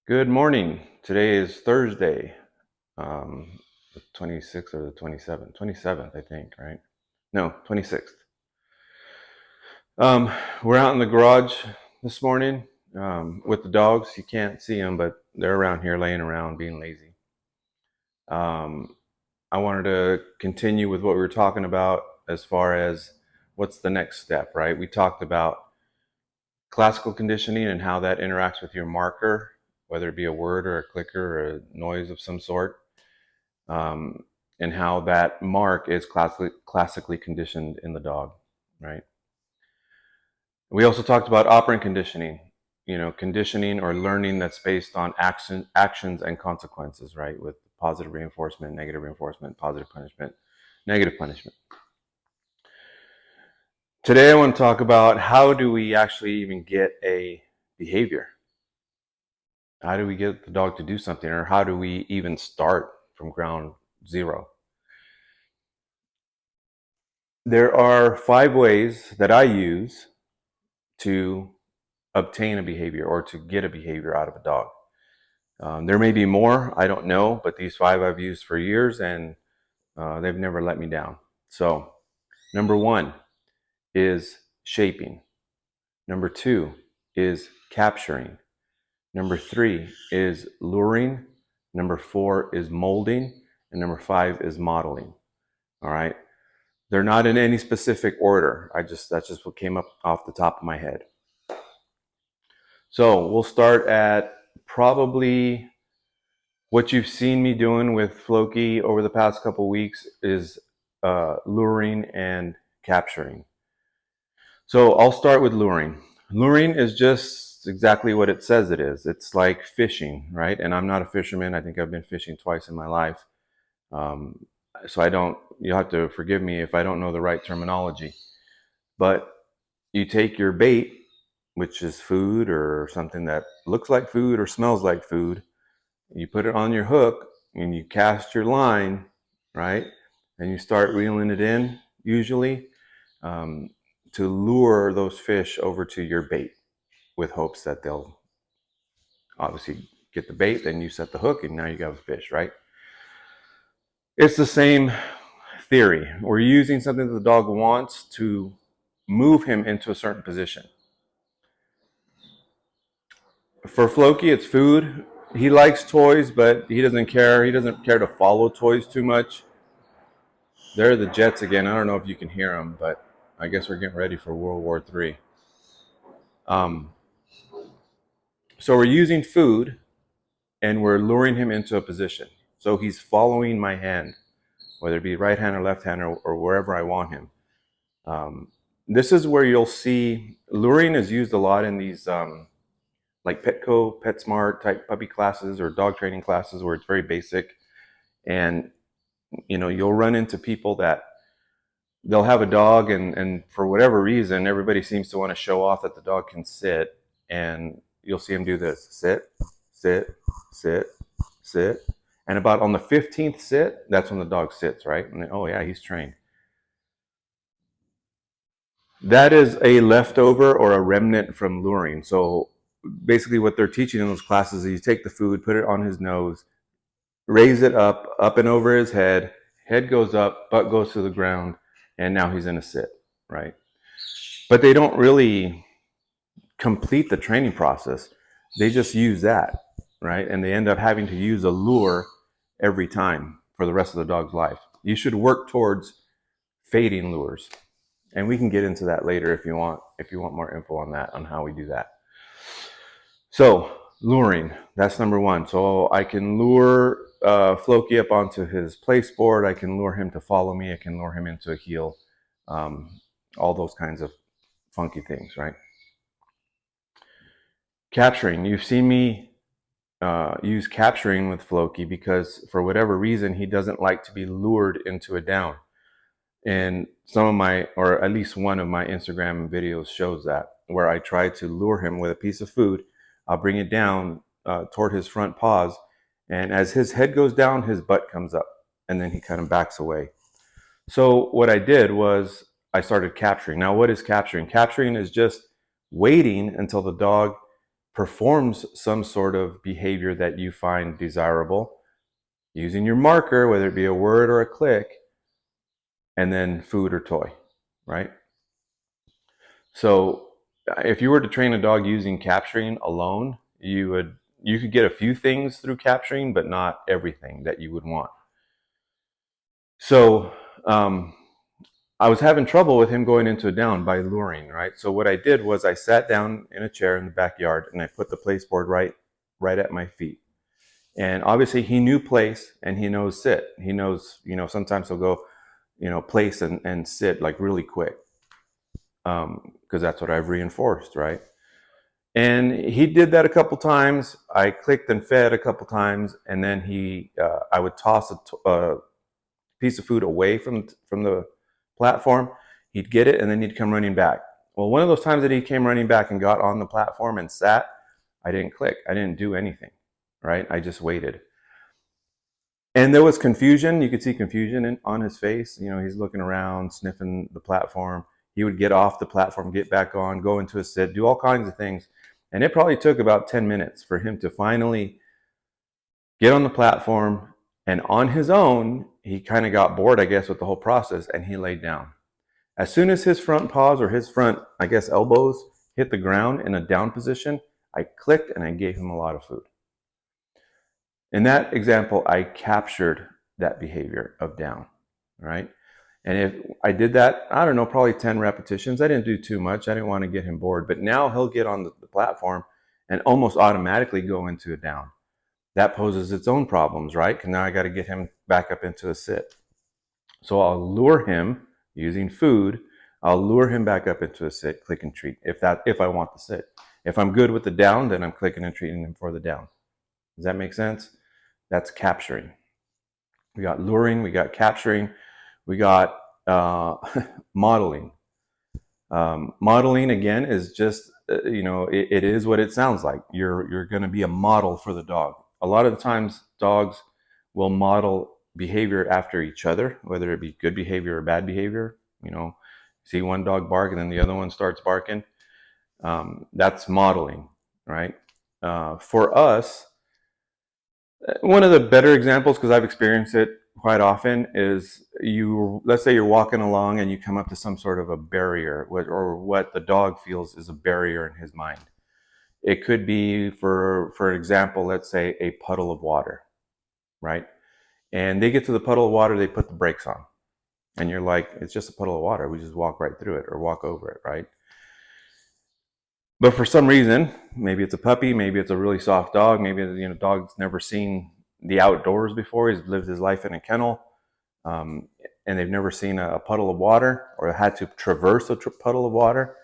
Good morning. Today is Thursday, the 26th or the 27th? 27th, I think, right? No, 26th. We're out in the garage this morning with the dogs. You can't see them, but they're around here laying around being lazy. Um, I wanted to continue with what we were talking about as far as what's the next step, right? We talked about classical conditioning and how that interacts with your marker, whether it be a word or a clicker or a noise of some sort. And how that mark is classically conditioned in the dog, right? We also talked about operant conditioning, conditioning or learning that's based on actions and consequences, right? With positive reinforcement, negative reinforcement, positive punishment, negative punishment. Today, I want to talk about how do we actually even get a behavior? How do we get the dog to do something, or how do we even start from ground zero? There are 5 ways that I use to obtain a behavior or to get a behavior out of a dog. There may be more, I don't know, but these 5 I've used for years and they've never let me down. So, number 1 is shaping. Number 2 is capturing. Number 3 is luring. Number 4 is molding. And number 5 is modeling. All right. They're not in any specific order. That's just what came up off the top of my head. So we'll start at probably what you've seen me doing with Floki over the past couple weeks is luring and capturing. So I'll start with luring. Luring is just exactly what it says it is. It's like fishing, right? And I'm not a fisherman. I think I've been fishing twice in my life. Um, so you'll have to forgive me if I don't know the right terminology. But you take your bait, which is food or something that looks like food or smells like food, you put it on your hook and you cast your line, right? And you start reeling it in, usually, um, to lure those fish over to your bait with hopes that they'll obviously get the bait, then you set the hook, and now you got a fish, right? It's the same theory. We're using something that the dog wants to move him into a certain position. For Floki, it's food. He likes toys, but he doesn't care. He doesn't care to follow toys too much. There are the jets again. I don't know if you can hear them, but I guess we're getting ready for World War III. Um, so we're using food and we're luring him into a position. So he's following my hand, whether it be right hand or left hand or wherever I want him. This is where you'll see luring is used a lot in these like Petco, PetSmart type puppy classes or dog training classes where it's very basic. And you'll run into people that they'll have a dog and for whatever reason everybody seems to want to show off that the dog can sit, and you'll see them do this: sit, sit, sit, sit, and about on the 15th sit, that's when the dog sits, right? And oh yeah, he's trained. That is a leftover or a remnant from luring. So basically what they're teaching in those classes is you take the food, put it on his nose, raise it up and over his head goes up, butt goes to the ground, and now he's in a sit, right? But they don't really complete the training process. They just use that, right? And they end up having to use a lure every time for the rest of the dog's life. You should work towards fading lures. And we can get into that later if you want more info on that, on how we do that. So luring, that's number 1. So I can lure Floki up onto his place board. I can lure him to follow me. I can lure him into a heel. All those kinds of funky things, right? Capturing. You've seen me use capturing with Floki because for whatever reason, he doesn't like to be lured into a down. And some of my, or at least one of my Instagram videos shows that, where I try to lure him with a piece of food. I'll bring it down toward his front paws. And as his head goes down, his butt comes up. And then he kind of backs away. So what I did was I started capturing. Now, what is capturing? Capturing is just waiting until the dog performs some sort of behavior that you find desirable, using your marker, whether it be a word or a click, and then food or toy, right? So if you were to train a dog using capturing alone, you could get a few things through capturing, but not everything that you would want. So I was having trouble with him going into a down by luring, right? So what I did was I sat down in a chair in the backyard and I put the place board right at my feet. And obviously he knew place and he knows sit. He knows, sometimes he'll go, place and sit like really quick. Because that's what I've reinforced, right? And he did that a couple times. I clicked and fed a couple times, and then I would toss a piece of food away from the platform. He'd get it, and then he'd come running back. Well, one of those times that he came running back and got on the platform and sat, I didn't click. I didn't do anything, right? I just waited. And there was confusion. You could see confusion on his face. He's looking around, sniffing the platform. He would get off the platform, get back on, go into a sit, do all kinds of things. And it probably took about 10 minutes for him to finally get on the platform. And on his own, he kind of got bored, I guess, with the whole process, and he laid down. As soon as his front paws or his front, I guess, elbows hit the ground in a down position, I clicked and I gave him a lot of food. In that example, I captured that behavior of down, right? And if I did that, I don't know, probably 10 repetitions. I didn't do too much. I didn't want to get him bored. But now he'll get on the platform and almost automatically go into a down. That poses its own problems, right? Because now I got to get him back up into a sit. So I'll lure him using food. I'll lure him back up into a sit, click and treat, if I want the sit. If I'm good with the down, then I'm clicking and treating him for the down. Does that make sense? That's capturing. We got luring, we got capturing, we got modeling. Modeling, again, is just, it is what it sounds like. You're going to be a model for the dog. A lot of the times, dogs will model behavior after each other, whether it be good behavior or bad behavior. See one dog bark and then the other one starts barking. That's modeling, right? For us, one of the better examples, because I've experienced it quite often, is let's say you're walking along and you come up to some sort of a barrier, or what the dog feels is a barrier in his mind. It could be, for example, let's say a puddle of water, right? And they get to the puddle of water, they put the brakes on. And you're like, it's just a puddle of water. We just walk right through it or walk over it, right? But for some reason, maybe it's a puppy, maybe it's a really soft dog, maybe dog's never seen the outdoors before. He's lived his life in a kennel, and they've never seen a puddle of water or had to traverse a puddle of water.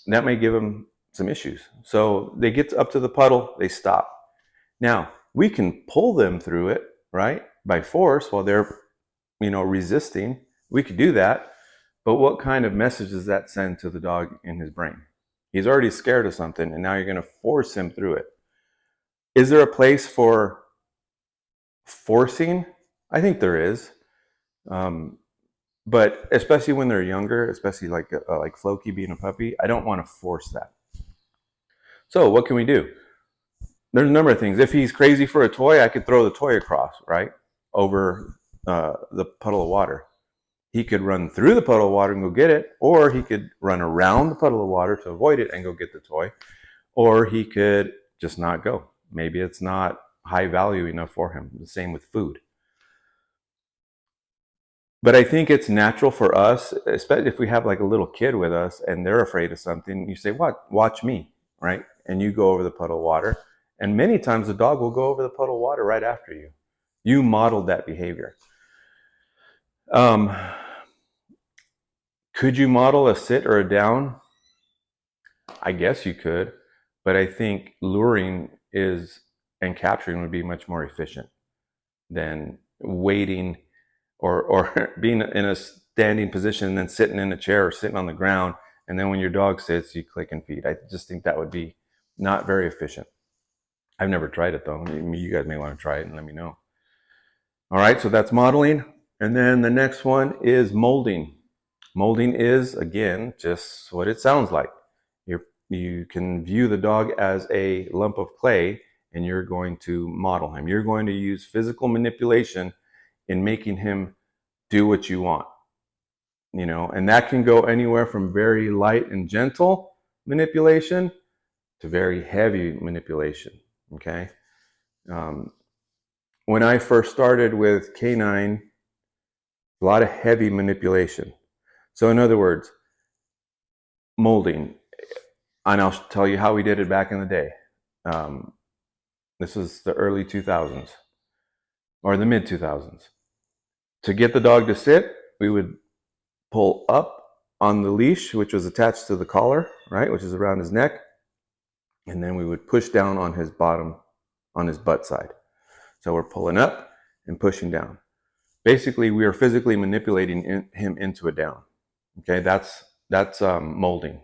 That may give them some issues. So they get up to the puddle, they stop. Now, we can pull them through it, right, by force while they're, resisting. We could do that. But what kind of message does that send to the dog in his brain? He's already scared of something, and now you're going to force him through it. Is there a place for forcing? I think there is. But especially when they're younger, especially like Floki being a puppy, I don't want to force that. So what can we do? There's a number of things. If he's crazy for a toy, I could throw the toy across, right, over the puddle of water. He could run through the puddle of water and go get it, or he could run around the puddle of water to avoid it and go get the toy, or he could just not go. Maybe it's not high value enough for him. The same with food. But I think it's natural for us, especially if we have like a little kid with us and they're afraid of something, you say, "What? Watch me," right? And you go over the puddle of water. And many times the dog will go over the puddle of water right after you. You modeled that behavior. Could you model a sit or a down? I guess you could, but I think luring and capturing would be much more efficient than waiting or being in a standing position and then sitting in a chair or sitting on the ground. And then when your dog sits, you click and feed. I just think that would be not very efficient. I've never tried it though. You guys may want to try it and let me know. All right, so that's modeling. And then the next one is molding. Molding is, again, just what it sounds like. you can view the dog as a lump of clay, and you're going to model him. You're going to use physical manipulation in making him do what you want. And that can go anywhere from very light and gentle manipulation to very heavy manipulation. Okay. When I first started with K9, a lot of heavy manipulation. So in other words, molding, and I'll tell you how we did it back in the day. This was the early 2000s or the mid 2000s. To get the dog to sit, we would pull up on the leash, which was attached to the collar, right, which is around his neck, and then we would push down on his bottom, on his butt side. So we're pulling up and pushing down. Basically, we are physically manipulating him into a down. Okay, that's molding.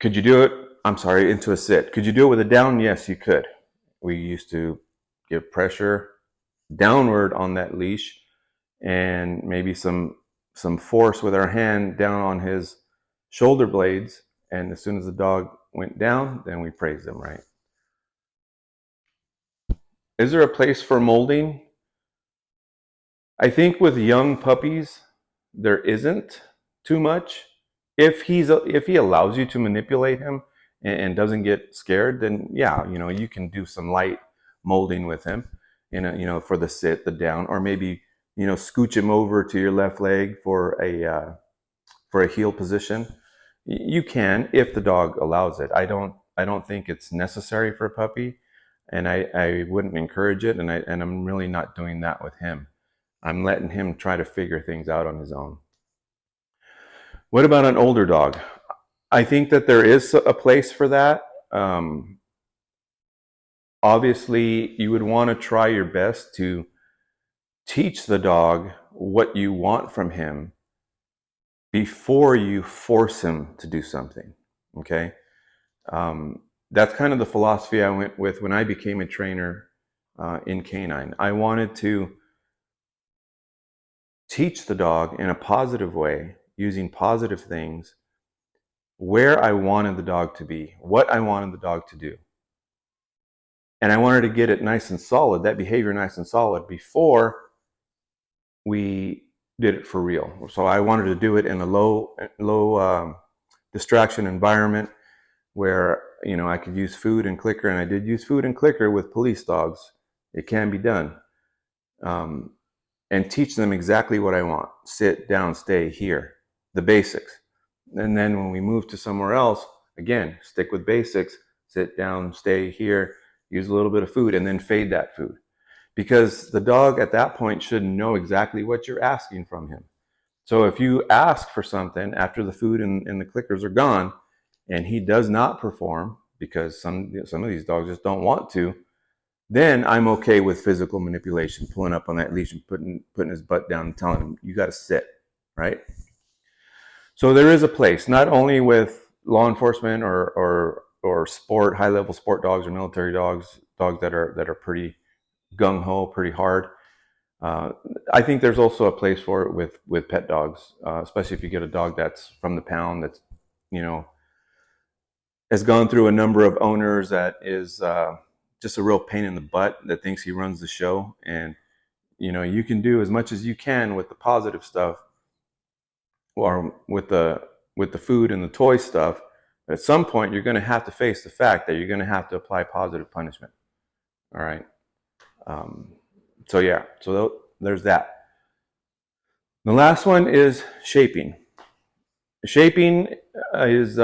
Could you do it? I'm sorry, into a sit. Could you do it with a down? Yes, you could. We used to give pressure downward on that leash and maybe some force with our hand down on his shoulder blades. And as soon as the dog went down, then we praised him, right? Is there a place for molding? I think with young puppies, there isn't too much. If he allows you to manipulate him and doesn't get scared, then yeah, you can do some light molding with him, for the sit, the down, or maybe scooch him over to your left leg for a heel position. You can, if the dog allows it. I don't think it's necessary for a puppy, and I wouldn't encourage it, and I'm really not doing that with him. I'm letting him try to figure things out on his own. What about an older dog? I think that there is a place for that. Obviously, you would want to try your best to teach the dog what you want from him before you force him to do something. Okay? That's kind of the philosophy I went with when I became a trainer in K9. I wanted to teach the dog in a positive way, using positive things, where I wanted the dog to be, what I wanted the dog to do. And I wanted to get it nice and solid, that behavior nice and solid, before we did it for real. So I wanted to do it in a low distraction environment where I could use food and clicker, and I did use food and clicker with police dogs. It can be done. And teach them exactly what I want. Sit, down, stay, here. The basics. And then when we move to somewhere else, again, stick with basics. Sit down, stay here, use a little bit of food, and then fade that food. Because the dog at that point should know exactly what you're asking from him. So if you ask for something after the food and the clickers are gone, and he does not perform, because some of these dogs just don't want to, then I'm okay with physical manipulation, pulling up on that leash and putting his butt down and telling him, you got to sit, right? So there is a place, not only with law enforcement or sport, high-level sport dogs or military dogs that are pretty gung-ho, pretty hard. I think there's also a place for it with pet dogs, especially if you get a dog that's from the pound, that's, has gone through a number of owners, that is just a real pain in the butt, that thinks he runs the show. And you can do as much as you can with the positive stuff, or with the food and the toy stuff. But at some point, you're going to have to face the fact that you're going to have to apply positive punishment. All right. So yeah, so there's that. The last one is shaping. Shaping is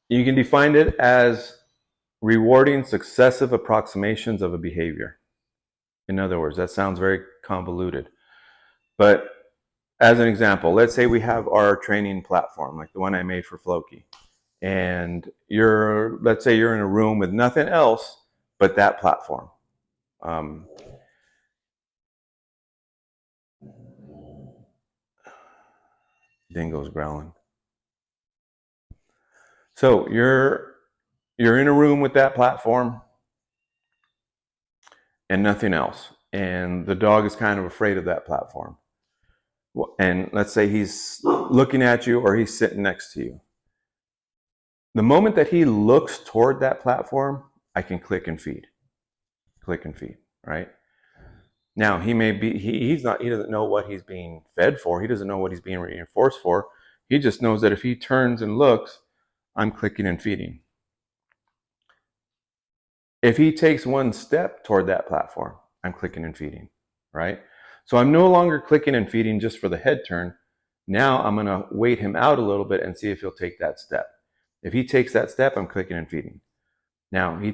you can define it as rewarding successive approximations of a behavior. In other words, that sounds very convoluted. But as an example, let's say we have our training platform, like the one I made for Floki. And let's say you're in a room with nothing else but that platform. Dingo's growling. So you're in a room with that platform and nothing else. And the dog is kind of afraid of that platform. And let's say he's looking at you or he's sitting next to you. The moment that he looks toward that platform, I can click and feed, right? Now he may be, he doesn't know what he's being fed for. He doesn't know what he's being reinforced for. He just knows that if he turns and looks, I'm clicking and feeding. If he takes one step toward that platform, I'm clicking and feeding, right? So I'm no longer clicking and feeding just for the head turn. Now I'm going to wait him out a little bit and see if he'll take that step. If he takes that step, I'm clicking and feeding. Now we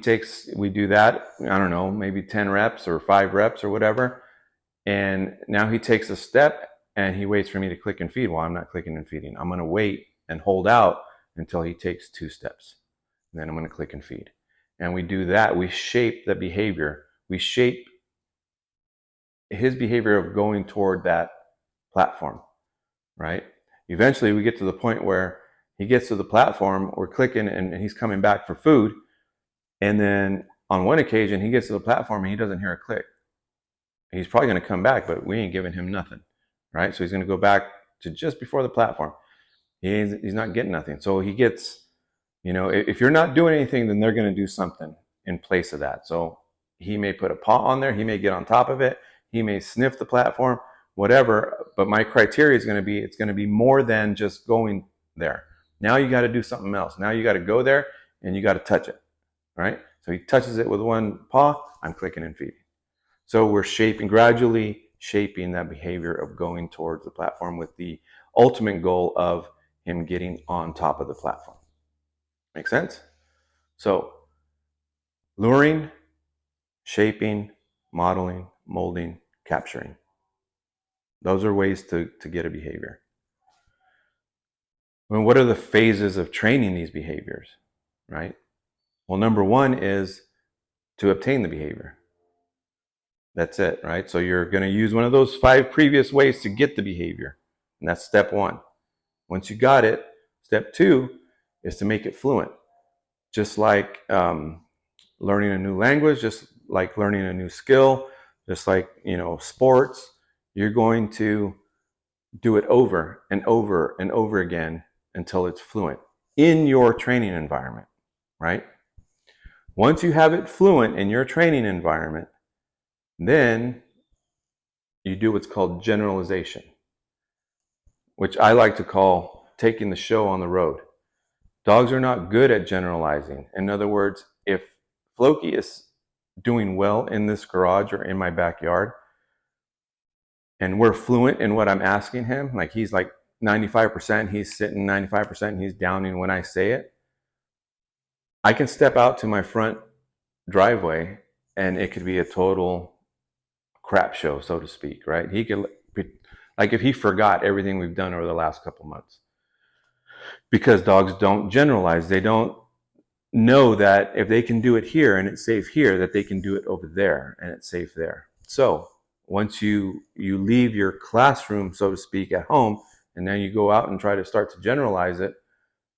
do that, I don't know, maybe 10 reps or 5 reps or whatever. And now he takes a step and he waits for me to click and feed. Well, I'm not clicking and feeding. I'm going to wait and hold out until he takes 2 steps. And then I'm going to click and feed. And we do that. We shape the behavior. We shape his behavior of going toward that platform, right? Eventually we get to the point where he gets to the platform, we're clicking and he's coming back for food. And then on one occasion, he gets to the platform and he doesn't hear a click. He's probably going to come back, but we ain't giving him nothing, right? So he's going to go back to just before the platform. He's not getting nothing. So he gets, if you're not doing anything, then they're going to do something in place of that. So he may put a paw on there. He may get on top of it. He may sniff the platform, whatever. But my criteria is going to be, it's going to be more than just going there. Now you got to do something else. Now you got to go there and you got to touch it, right? So he touches it with one paw. I'm clicking and feeding. So we're gradually shaping that behavior of going towards the platform with the ultimate goal of him getting on top of the platform. Make sense? So luring, shaping, modeling, molding, capturing. Those are ways to get a behavior. Well, what are the phases of training these behaviors, right? Well, number one is to obtain the behavior. That's it, right? So you're going to use one of those 5 previous ways to get the behavior. And that's step 1. Once you got it, step 2 is to make it fluent. Just like learning a new language, just like learning a new skill, just like, sports, you're going to do it over and over and over again until it's fluent in your training environment, right? Once you have it fluent in your training environment, then you do what's called generalization, which I like to call taking the show on the road. Dogs are not good at generalizing. In other words, if Floki is doing well in this garage or in my backyard, and we're fluent in what I'm asking him, like he's like 95%, he's sitting 95%, he's downing when I say it, I can step out to my front driveway and it could be a total crap show, so to speak, right? He could, like if he forgot everything we've done over the last couple months. Because dogs don't generalize. They don't know that if they can do it here and it's safe here, that they can do it over there and it's safe there. So once you leave your classroom, so to speak, at home, and then you go out and try to start to generalize it,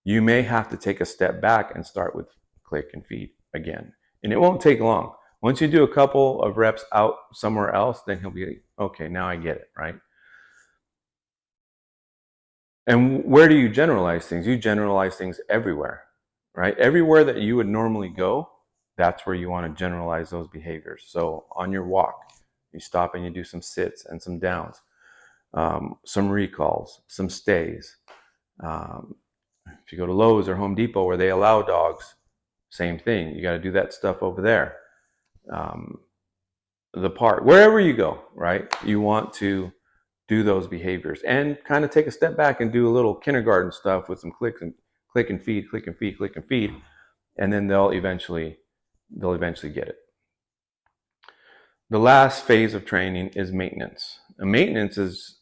you may have to take a step back and start with click and feed again. And it won't take long. Once you do a couple of reps out somewhere else, then he'll be, okay, now I get it, right? And where do you generalize things? You generalize things everywhere, right? Everywhere that you would normally go, that's where you want to generalize those behaviors. So on your walk, you stop and you do some sits and some downs, some recalls, some stays. If you go to Lowe's or Home Depot where they allow dogs, same thing. You got to do that stuff over there. The park, wherever you go, right? You want to do those behaviors and kind of take a step back and do a little kindergarten stuff with some click and feed, click and feed, click and feed, and then they'll eventually get it. The last phase of training is maintenance. And maintenance is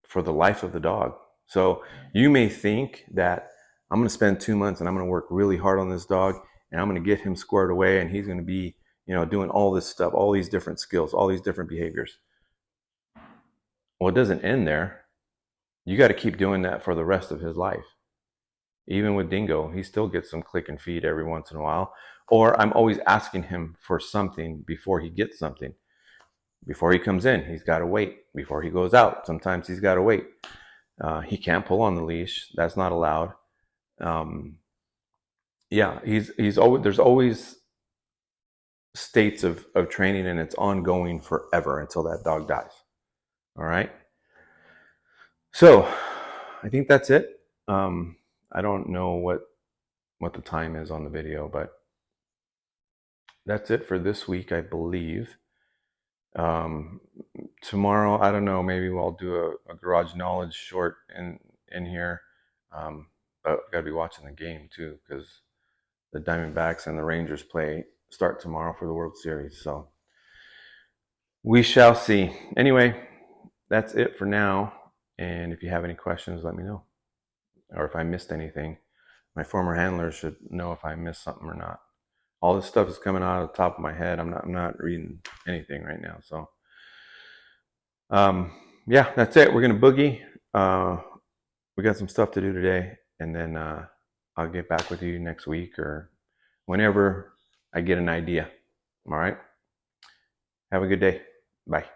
for the life of the dog. So you may think that I'm going to spend 2 months and I'm going to work really hard on this dog and I'm going to get him squared away and he's going to be, doing all this stuff, all these different skills, all these different behaviors. Well, it doesn't end there. You got to keep doing that for the rest of his life. Even with Dingo, he still gets some click and feed every once in a while. Or I'm always asking him for something before he gets something. Before he comes in, he's got to wait. Before he goes out, sometimes he's got to wait. He can't pull on the leash. That's not allowed. Yeah, he's always, there's always states of training, and it's ongoing forever until that dog dies. All right. So I think that's it. I don't know what the time is on the video, but that's it for this week, I believe. Tomorrow, I don't know, maybe I'll do a garage knowledge short in here. But I gotta be watching the game too, because the Diamondbacks and the Rangers start tomorrow for the World Series. So we shall see. Anyway, that's it for now. And if you have any questions, let me know. Or if I missed anything, my former handler should know if I missed something or not. All this stuff is coming out of the top of my head. I'm not reading anything right now. So yeah, that's it. We're gonna boogie. We got some stuff to do today, and then I'll get back with you next week or whenever I get an idea. All right. Have a good day. Bye.